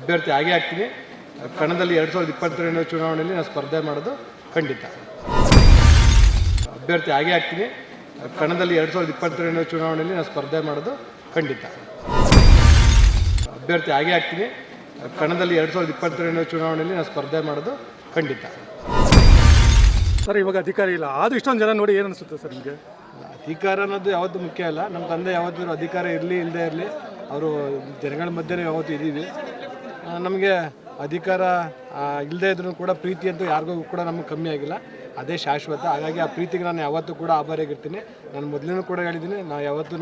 ಅಭ್ಯರ್ಥಿ ಆಗೇ ಆಗ್ತೀನಿ. ಕಣದಲ್ಲಿ 2022 ಚುನಾವಣೆಯಲ್ಲಿ ನಾನು ಸ್ಪರ್ಧೆ ಮಾಡೋದು ಖಂಡಿತ. ಅಭ್ಯರ್ಥಿ ಆಗೇ ಆಗ್ತೀನಿ. ಕಣದಲ್ಲಿ 2022 ಚುನಾವಣೆಯಲ್ಲಿ ನಾನು ಸ್ಪರ್ಧೆ ಮಾಡೋದು ಖಂಡಿತ. ಅಭ್ಯರ್ಥಿ ಆಗೇ ಆಗ್ತೀನಿ. ಕಣದಲ್ಲಿ 2022 ಚುನಾವಣೆಯಲ್ಲಿ ನಾನು ಸ್ಪರ್ಧೆ ಮಾಡೋದು ಖಂಡಿತ. ಸರ್, ಇವಾಗ ಅಧಿಕಾರ ಇಲ್ಲ, ಆದರೂ ಇಷ್ಟೊಂದು ಜನ ನೋಡಿ ಏನು ಅನಿಸುತ್ತೆ ಸರ್ ನಿಮಗೆ? ಅಧಿಕಾರ ಅನ್ನೋದು ಯಾವತ್ತೂ ಮುಖ್ಯ ಅಲ್ಲ. ನಮ್ಮ ತಂದೆ ಯಾವತ್ತೂ ಅಧಿಕಾರ ಇರಲಿ ಇಲ್ಲದೆ ಇರಲಿ ಅವರು ಜನಗಳ ಮಧ್ಯೆ ಯಾವತ್ತೂ ಇದ್ದೀವಿ. ನಮಗೆ ಅಧಿಕಾರ ಇಲ್ಲದೇ ಇದ್ರೂ ಕೂಡ ಪ್ರೀತಿ ಅಂತೂ ಯಾರಿಗೂ ಕೂಡ ನಮಗೆ ಕಮ್ಮಿ ಆಗಿಲ್ಲ, ಅದೇ ಶಾಶ್ವತ. ಹಾಗಾಗಿ ಆ ಪ್ರೀತಿಗೆ ನಾನು ಯಾವತ್ತೂ ಕೂಡ ಆಭಾರಿಯಾಗಿರ್ತೀನಿ. ನಾನು ಮೊದಲೂ ಕೂಡ ಹೇಳಿದ್ದೀನಿ, ಯಾವತ್ತೂ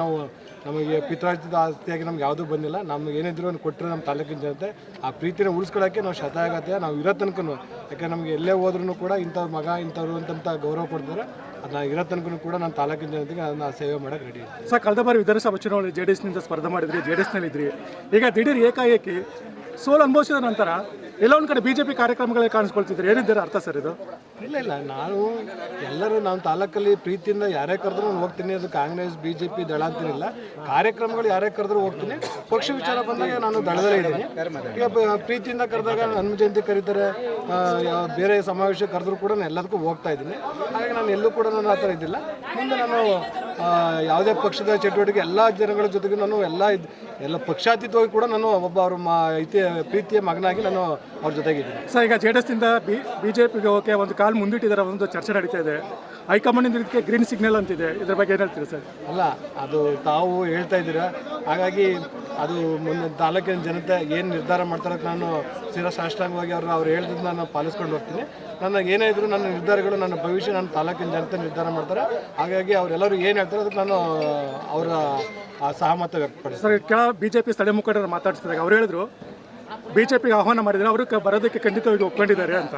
ನಮಗೆ ಪಿತ್ರಾರ್ಜಿತ ಆಸ್ತಿಯಾಗಿ ನಮ್ಗೆ ಯಾವುದೂ ಬಂದಿಲ್ಲ. ನಮ್ಗೆ ಏನಿದ್ರು ಕೊಟ್ಟರೆ ನಮ್ಮ ತಾಲೂಕಿನ ಜನತೆ ಆ ಪ್ರೀತಿನ ಉಳಿಸ್ಕೊಳ್ಳೋಕ್ಕೆ ನಾವು ಶತಾಗತ್ತೆ ನಾವು ಇರೋ ತನಕನೂ. ಯಾಕೆ ನಮಗೆ ಎಲ್ಲೇ ಹೋದ್ರೂ ಕೂಡ ಇಂಥವ್ರ ಮಗ ಇಂಥವ್ರು ಅಂತಂತ ಗೌರವ ಕೊಡ್ತಾರೆ. ಅದನ್ನ ಇರೋ ತನಕ ಕೂಡ ನಾನು ತಾಲೂಕಿನ ಜನತೆಗೆ ಅದನ್ನ ಸೇವೆ ಮಾಡೋಕ್ಕೆ ರೆಡಿ ಇದ್ದೀನಿ. ಸರ್, ಕಳೆದ ಬಾರಿ ವಿಧಾನಸಭಾ ಚುನಾವಣೆ JDSನಿಂದ ಸ್ಪರ್ಧೆ ಮಾಡಿದ್ರಿ, JDSನಲ್ಲಿದ್ರಿ. ಈಗ ದಿಢೀರ್ ಏಕಾಏಕಿ ಸೋಲು ಅನುಭವಿಸಿದ ನಂತರ ಎಲ್ಲ ಒಂದು ಕಡೆ BJP ಕಾರ್ಯಕ್ರಮಗಳೇ ಕಾಣಿಸ್ಕೊಳ್ತಿದ್ರು, ಏನಿದ್ದೀರ ಅರ್ಥ ಸರ್ ಇದು? ಇಲ್ಲ ನಾನು ತಾಲೂಕಲ್ಲಿ ಪ್ರೀತಿಯಿಂದ ಯಾರೇ ಕರೆದ್ರೂ ನಾನು ಹೋಗ್ತೀನಿ. ಅದು ಕಾಂಗ್ರೆಸ್ BJP ದಳ ಅಂತಿರಲಿಲ್ಲ. ಕಾರ್ಯಕ್ರಮಗಳು ಯಾರೇ ಕರೆದ್ರೂ ಹೋಗ್ತೀನಿ. ಪಕ್ಷ ವಿಚಾರ ಬಂದಾಗ ನಾನು ದಳದಲ್ಲೇ ಇದ್ದೀನಿ. ಈಗ ಪ್ರೀತಿಯಿಂದ ಕರೆದಾಗ ಹನುಮ ಜಯಂತಿ ಕರೀತಾರೆ, ಬೇರೆ ಸಮಾವೇಶ ಕರೆದ್ರೂ ಕೂಡ ನಾನು ಎಲ್ಲದಕ್ಕೂ ಹೋಗ್ತಾ ಇದ್ದೀನಿ. ಹಾಗಾಗಿ ನಾನು ಎಲ್ಲೂ ಕೂಡ ನಾನು ಆ ಥರ ಇದ್ದಿಲ್ಲ. ಮುಂದೆ ನಾನು ಯಾವುದೇ ಪಕ್ಷದ ಚಟುವಟಿಕೆ ಎಲ್ಲ ಜನಗಳ ಜೊತೆಗೆ ನಾನು ಎಲ್ಲ ಪಕ್ಷಾತೀತವಾಗಿ ಕೂಡ ನಾನು ಒಬ್ಬ ಅವ್ರ ಪ್ರೀತಿಯ ಮಗನಾಗಿ ನಾನು ಅವ್ರ ಜೊತೆಗಿದ್ದೀನಿ. ಸರ್, ಈಗ JDSನಿಂದ BJPಗೆ ಹೋಗೋಕ್ಕೆ ಒಂದು ಕಾಲು ಮುಂದಿಟ್ಟಿದ್ದಾರೆ, ಒಂದು ಚರ್ಚೆ ನಡೀತಾ ಇದೆ. ಹೈಕಮಾಂಡ್ ಇದಕ್ಕೆ ಗ್ರೀನ್ ಸಿಗ್ನಲ್ ಅಂತಿದೆ, ಇದ್ರ ಬಗ್ಗೆ ಏನು ಹೇಳ್ತೀರಾ ಸರ್? ಅಲ್ಲ, ಅದು ತಾವು ಹೇಳ್ತಾ ಇದ್ದೀರಾ. ಹಾಗಾಗಿ ಅದು ಮುಂದೆ ತಾಲೂಕಿನ ಜನತೆ ಏನು ನಿರ್ಧಾರ ಮಾಡ್ತಾರೆ ನಾನು ಸಾಷ್ಟಾಂಗವಾಗಿ ಅವ್ರು ಹೇಳಿದ್ದು ನಾನು ಪಾಲಿಸ್ಕೊಂಡು ಹೋಗ್ತೀನಿ. ನನಗೆ ಏನೇ ಇದ್ರು ನನ್ನ ನಿರ್ಧಾರಗಳು, ನನ್ನ ಭವಿಷ್ಯ ನನ್ನ ತಾಲೂಕಿನ ಜನತೆ ನಿರ್ಧಾರ ಮಾಡ್ತಾರೆ. ಹಾಗಾಗಿ ಅವರೆಲ್ಲರೂ ಏನು ಹೇಳ್ತಾರೆ ಅದಕ್ಕೆ ನಾನು ಅವರ ಸಹಮತ ವ್ಯಕ್ತಪಡಿಸ್ತೀನಿ. ಸರ್, ಕೆಲ BJP ಸ್ಥಳೀಯ ಮುಖಂಡರು ಮಾತಾಡ್ತಿದ್ದಾಗ ಅವ್ರು ಹೇಳಿದ್ರು BJPಗೆ ಆಹ್ವಾನ ಮಾಡಿದರೆ ಅವರು ಬರೋದಕ್ಕೆ ಖಂಡಿತವಾಗಿ ಒಪ್ಕೊಂಡಿದ್ದಾರೆ ಅಂತ.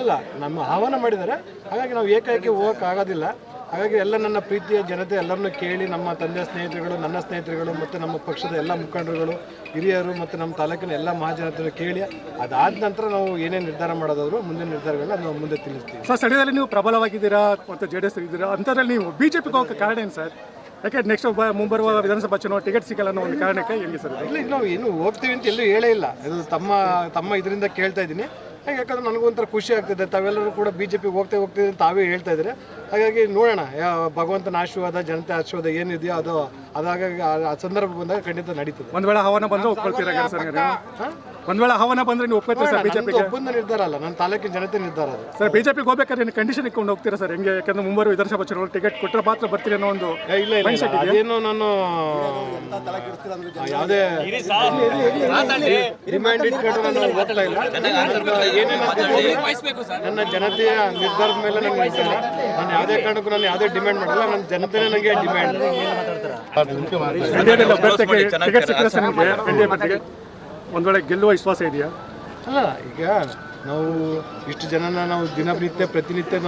ಇಲ್ಲ, ನಮ್ಮ ಆಹ್ವಾನ ಮಾಡಿದ್ದಾರೆ. ಹಾಗಾಗಿ ನಾವು ಏಕಾಏಕಿ ಹೋಗೋಕ್ಕಾಗೋದಿಲ್ಲ. ಹಾಗಾಗಿ ಎಲ್ಲ ನನ್ನ ಪ್ರೀತಿಯ ಜನತೆ ಎಲ್ಲರನ್ನೂ ಕೇಳಿ, ನಮ್ಮ ತಂದೆ ಸ್ನೇಹಿತರುಗಳು, ನನ್ನ ಸ್ನೇಹಿತರುಗಳು ಮತ್ತು ನಮ್ಮ ಪಕ್ಷದ ಎಲ್ಲ ಮುಖಂಡರುಗಳು, ಹಿರಿಯರು ಮತ್ತು ನಮ್ಮ ತಾಲೂಕಿನ ಎಲ್ಲ ಮಹಾಜನತೆಯನ್ನು ಕೇಳಿ ಅದಾದ ನಂತರ ನಾವು ಏನೇನು ನಿರ್ಧಾರ ಮಾಡೋದಾದ್ರು ಮುಂದಿನ ನಿರ್ಧಾರಗಳನ್ನ ನಾವು ಮುಂದೆ ತಿಳಿಸ್ತೀವಿ. ಸರ್, ಸ್ಥಳೀಯದಲ್ಲಿ ನೀವು ಪ್ರಬಲವಾಗಿದ್ದೀರಾ ಮತ್ತು JDS ಇದ್ದೀರಾ, ಅಂಥದ್ರಲ್ಲಿ ನೀವು BJPಗೆ ಹೋಗೋಕ್ಕೆ ಕಾರಣ ಏನು ಸರ್? ಯಾಕೆ ನೆಕ್ಸ್ಟ್ ಮುಂಬರುವ ವಿಧಾನಸಭಾ ಚುನಾವಣೆ ಟಿಕೆಟ್ ಸಿಗಲ್ಲ ಅನ್ನೋ ಒಂದು ಕಾರಣಕ್ಕೆ ಹೆಂಗೆ ಸರ್? ಇಲ್ಲ, ನಾವು ಏನು ಹೋಗ್ತೀವಿ ಅಂತ ಎಲ್ಲೂ ಹೇಳೇ ಇಲ್ಲ. ಇದು ತಮ್ಮ ಇದರಿಂದ ಕೇಳ್ತಾ ಇದ್ದೀನಿ. ಯಾಕಂದ್ರೆ ನನಗೊಂಥರ ಖುಷಿ ಆಗ್ತಿದೆ. ತಾವೆಲ್ಲರೂ ಕೂಡ BJPಗೆ ಹೋಗ್ತೀವಿ ತಾವೇ ಹೇಳ್ತಾ ಇದ್ದಾರೆ. ಹಾಗಾಗಿ ನೋಡೋಣ, ಭಗವಂತನ ಆಶೀರ್ವಾದ, ಜನತೆ ಆಶೀರ್ವಾದ ಏನಿದೆಯೋ ಅದು ಅದಾಗಾಗಿ ಆ ಸಂದರ್ಭ ಬಂದಾಗ ಖಂಡಿತ ನಡೀತದೆ. ಒಂದು ವೇಳೆ ಆಹ್ವಾನ ಬಂದರೆ ಒಪ್ಕೊಳ್ತೀರಾ ಸರ್? ಒಂದು ವೇಳೆ ಆಹ್ವಾನ ಬಂದರೆ ನೀವು ಒಪ್ಕೊಳ್ತೀರಾ ಸರ್? BJPಗೆ ಒಪ್ಪಂದ ನಿರ್ಧಾರ ಅಲ್ಲ, ನನ್ನ ತಾಲೂಕಿನ ಜನತೆ ನಿರ್ಧಾರ ಅದು. ಸರ್, BJPಗೆ ಹೋಗ್ಬೇಕಾದ್ರೆ ಕಂಡೀಷನ್ ಇಟ್ಕೊಂಡು ಹೋಗ್ತೀರಾ ಸರ್? ಹೆಂಗೆ? ಯಾಕಂದ್ರೆ ಮುಂಬರುವ ವಿಧಾನಸಭಾ ಚುನಾವಣೆ ಟಿಕೆಟ್ ಕೊಟ್ಟರೆ ಮಾತ್ರ ಬರ್ತೀರಿ ಅನ್ನೋ ಒಂದು ಇಲ್ಲ ಅದೇನೋ ನಾನು ಯಾವುದೇ ಡಿಮ್ಯಾಂಡ್ ಇಟ್ಕೊಂಡು ನಾನು ಹೋಗ್ತಾ ಇಲ್ಲ. ನನ್ನ ಜನತೆಯ ನಿರ್ಧಾರದ ಮೇಲೆ ನನಗೆ ಇರ್ತದೆ. ನಾನು ಯಾವುದೇ ಕಾರಣಕ್ಕೂ ನಾನು ಯಾವುದೇ ಡಿಮ್ಯಾಂಡ್ ಮಾಡಲ್ಲ. ನನ್ನ ಜನತೆನೇ ನನಗೆ ಡಿಮ್ಯಾಂಡ್. ಟಿಕೆಟ್ ಸಿಕ್ಕರೆ ಸರ್ ನಿಮಗೆ ಒಂದು ವೇಳೆ ಗೆಲ್ಲುವ ವಿಶ್ವಾಸ ಇದೆಯಾ? ಅಲ್ಲ, ಈಗ ನಾವು ಇಷ್ಟು ಜನನ ನಾವು ದಿನನಿತ್ಯ ಪ್ರತಿನಿತ್ಯ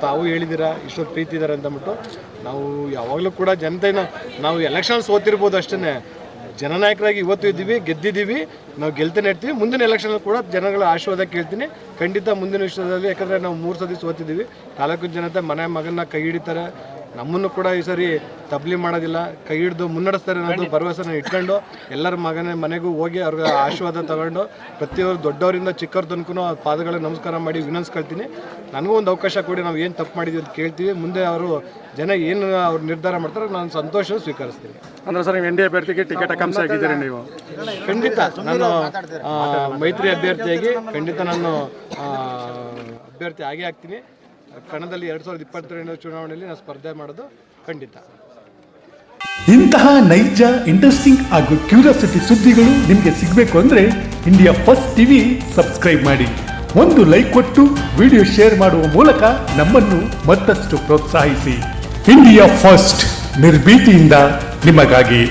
ತಾವು ಹೇಳಿದ್ದೀರಾ ಇಷ್ಟೊಂದು ಪ್ರೀತಿ ಇದ್ದಾರೆ ಅಂತಂದ್ಬಿಟ್ಟು ನಾವು ಯಾವಾಗಲೂ ಕೂಡ ಜನತೆನ ನಾವು ಎಲೆಕ್ಷನ್ ಸೋತಿರ್ಬೋದು ಅಷ್ಟೇ. ಜನನಾಯಕರಾಗಿ ಇವತ್ತು ಇದ್ದೀವಿ, ಗೆದ್ದಿದ್ದೀವಿ, ನಾವು ಗೆಲ್ತಾನೆ ಇರ್ತೀವಿ. ಮುಂದಿನ ಎಲೆಕ್ಷನ್ ಕೂಡ ಜನಗಳ ಆಶೀರ್ವಾದ ಕೇಳ್ತೀನಿ ಖಂಡಿತ ಮುಂದಿನ ವಿಷಯದಲ್ಲಿ. ಯಾಕಂದರೆ ನಾವು 3 ಸತಿ ಸೋತಿದ್ದೀವಿ. ತಾಲೂಕಿನ ಜನತೆ ಮಗನ ಕೈ ಹಿಡಿತಾರೆ. ನಮ್ಮನ್ನು ಕೂಡ ಈ ಸರಿ ತಬ್ಲಿ ಮಾಡೋದಿಲ್ಲ, ಕೈ ಹಿಡಿದು ಮುನ್ನಡೆಸ್ತಾರೆ ಅನ್ನೋದು ಭರವಸೆನ ಇಟ್ಕೊಂಡು ಎಲ್ಲರ ಮನೆಗೂ ಹೋಗಿ ಅವ್ರಿಗೆ ಆಶೀರ್ವಾದ ತಗೊಂಡು ಪ್ರತಿಯೊಬ್ಬರು ದೊಡ್ಡವರಿಂದ ಚಿಕ್ಕವ್ರ ತನಕ ಪಾದಗಳಿಗೆ ನಮಸ್ಕಾರ ಮಾಡಿ ವಿನಂತಿಸ್ಕೊಳ್ತೀನಿ. ನನಗೂ ಒಂದು ಅವಕಾಶ ಕೊಡಿ, ನಾವು ಏನು ತಪ್ಪು ಮಾಡಿದ್ವಿ ಅಂತ ಕೇಳ್ತೀವಿ. ಮುಂದೆ ಜನ ಏನು ಅವ್ರು ನಿರ್ಧಾರ ಮಾಡ್ತಾರೆ ನಾನು ಸಂತೋಷ ಸ್ವೀಕರಿಸ್ತೀನಿ. ಅಂದರೆ ಸರ್, ನೀವು NDA ಅಭ್ಯರ್ಥಿಗೆ ಟಿಕೆಟ್ ಆಕಾಂಕ್ಷೆ ಆಗಿದ್ದೀರಿ ನೀವು? ಖಂಡಿತ ನಾನು ಮೈತ್ರಿ ಅಭ್ಯರ್ಥಿಯಾಗಿ ಖಂಡಿತ ನಾನು ಅಭ್ಯರ್ಥಿ ಆಗೇ ಆಗ್ತೀನಿ. ಕಣದಲ್ಲಿ 2022 ಚುನಾವಣೆಯಲ್ಲಿ ನಾನು ಸ್ಪರ್ಧೆ ಮಾಡೋದು ಖಂಡಿತ. ಇಂತಹ ನೈಜ, ಇಂಟ್ರೆಸ್ಟಿಂಗ್ ಹಾಗೂ ಕ್ಯೂರಿಯಾಸಿಟಿ ಸುದ್ದಿಗಳು ನಿಮಗೆ ಸಿಗಬೇಕು ಅಂದರೆ ಇಂಡಿಯಾ ಫಸ್ಟ್ ಟಿವಿ ಸಬ್ಸ್ಕ್ರೈಬ್ ಮಾಡಿ. ಒಂದು ಲೈಕ್ ಕೊಟ್ಟು ವಿಡಿಯೋ ಶೇರ್ ಮಾಡುವ ಮೂಲಕ ನಮ್ಮನ್ನು ಮತ್ತಷ್ಟು ಪ್ರೋತ್ಸಾಹಿಸಿ. ಇಂಡಿಯಾ ಫಸ್ಟ್, ನಿರ್ಭೀತಿಯಿಂದ ನಿಮಗಾಗಿ.